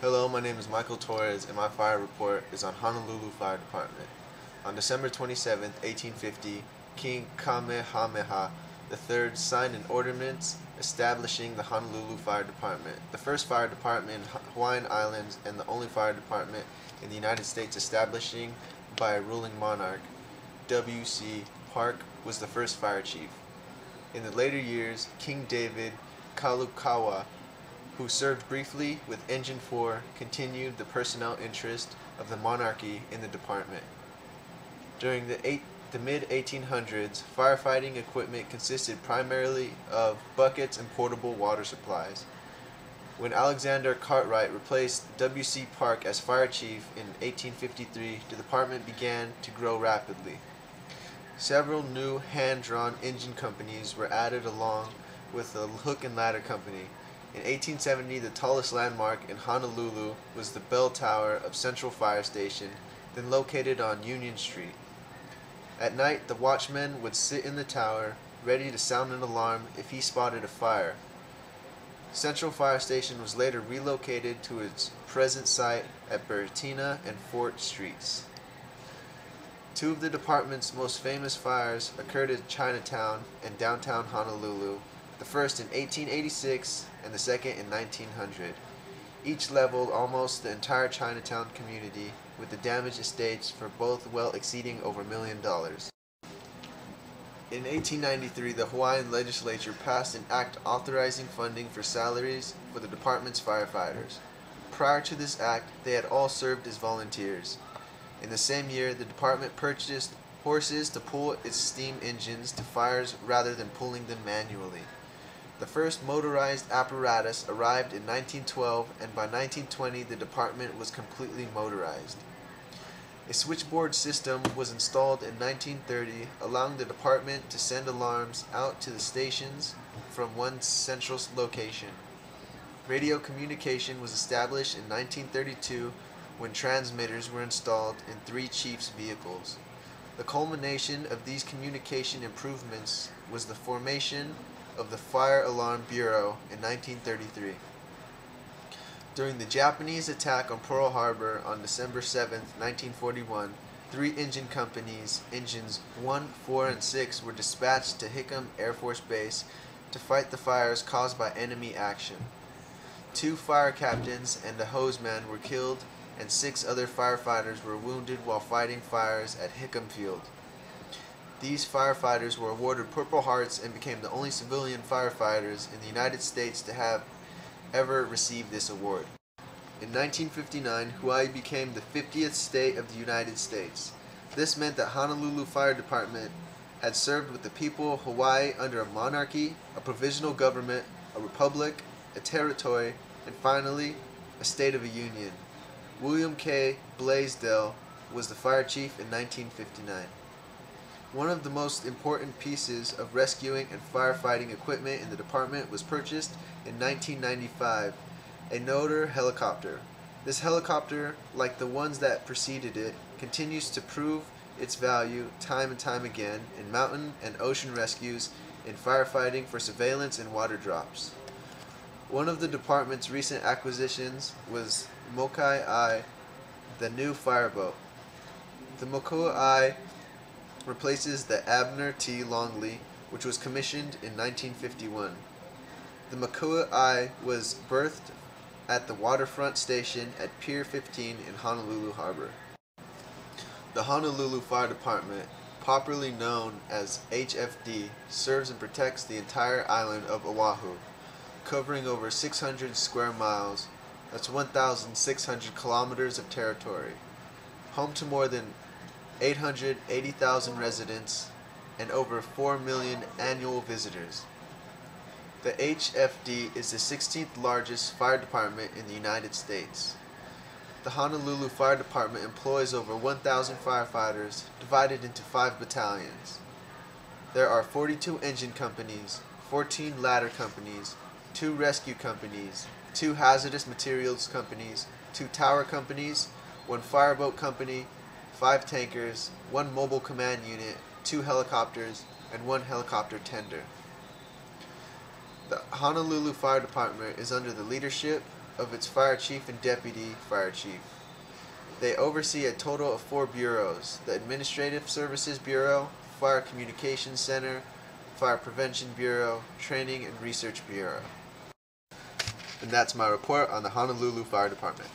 Hello, my name is Michael Torres, and my fire report is on Honolulu Fire Department. On December 27, 1850, King Kamehameha III signed an ordinance establishing the Honolulu Fire Department, the first fire department in Hawaiian Islands and the only fire department in the United States establishing by a ruling monarch. W.C. Park was the first fire chief. In the later years, King David Kalukawa, who served briefly with Engine 4, continued the personnel interest of the monarchy in the department. During the mid-1800s, firefighting equipment consisted primarily of buckets and portable water supplies. When Alexander Cartwright replaced W.C. Park as fire chief in 1853, the department began to grow rapidly. Several new hand-drawn engine companies were added along with the hook and ladder company. In 1870, the tallest landmark in Honolulu was the bell tower of Central Fire Station, then located on Union Street. At night, the watchman would sit in the tower, ready to sound an alarm if he spotted a fire. Central Fire Station was later relocated to its present site at Bertina and Fort Streets. Two of the department's most famous fires occurred in Chinatown and downtown Honolulu, the first in 1886 and the second in 1900. Each leveled almost the entire Chinatown community, with the damaged estates for both well exceeding over $1 million. In 1893, the Hawaiian legislature passed an act authorizing funding for salaries for the department's firefighters. Prior to this act, they had all served as volunteers. In the same year, the department purchased horses to pull its steam engines to fires rather than pulling them manually. The first motorized apparatus arrived in 1912, and by 1920 the department was completely motorized. A switchboard system was installed in 1930, allowing the department to send alarms out to the stations from one central location. Radio communication was established in 1932 when transmitters were installed in 3 chiefs' vehicles. The culmination of these communication improvements was the formation of the Fire Alarm Bureau in 1933. During the Japanese attack on Pearl Harbor on December 7, 1941, 3 engine companies, engines 1, 4, and 6, were dispatched to Hickam Air Force Base to fight the fires caused by enemy action. 2 fire captains and a hosman were killed, and 6 other firefighters were wounded while fighting fires at Hickam Field. These firefighters were awarded Purple Hearts and became the only civilian firefighters in the United States to have ever received this award. In 1959, Hawaii became the 50th state of the United States. This meant that Honolulu Fire Department had served with the people of Hawaii under a monarchy, a provisional government, a republic, a territory, and finally, a state of a union. William K. Blaisdell was the fire chief in 1959. One of the most important pieces of rescuing and firefighting equipment in the department was purchased in 1995, a Notor helicopter. This helicopter, like the ones that preceded it, continues to prove its value time and time again in mountain and ocean rescues, in firefighting for surveillance and water drops. One of the department's recent acquisitions was Mokai I, the new fireboat. The Mokai I replaces the Abner T. Longley, which was commissioned in 1951. The Mokai I was berthed at the waterfront station at Pier 15 in Honolulu Harbor. The Honolulu Fire Department, popularly known as HFD, serves and protects the entire island of Oahu, covering over 600 square miles. That's 1,600 kilometers of territory, home to more than 880,000 residents and over 4 million annual visitors. The HFD is the 16th largest fire department in the United States. The Honolulu Fire Department employs over 1,000 firefighters divided into 5 battalions. There are 42 engine companies, 14 ladder companies, 2 rescue companies, 2 hazardous materials companies, 2 tower companies, 1 fireboat company, 5 tankers, 1 mobile command unit, 2 helicopters, and 1 helicopter tender. The Honolulu Fire Department is under the leadership of its fire chief and deputy fire chief. They oversee a total of 4 bureaus: the Administrative Services Bureau, Fire Communications Center, Fire Prevention Bureau, Training and Research Bureau. And that's my report on the Honolulu Fire Department.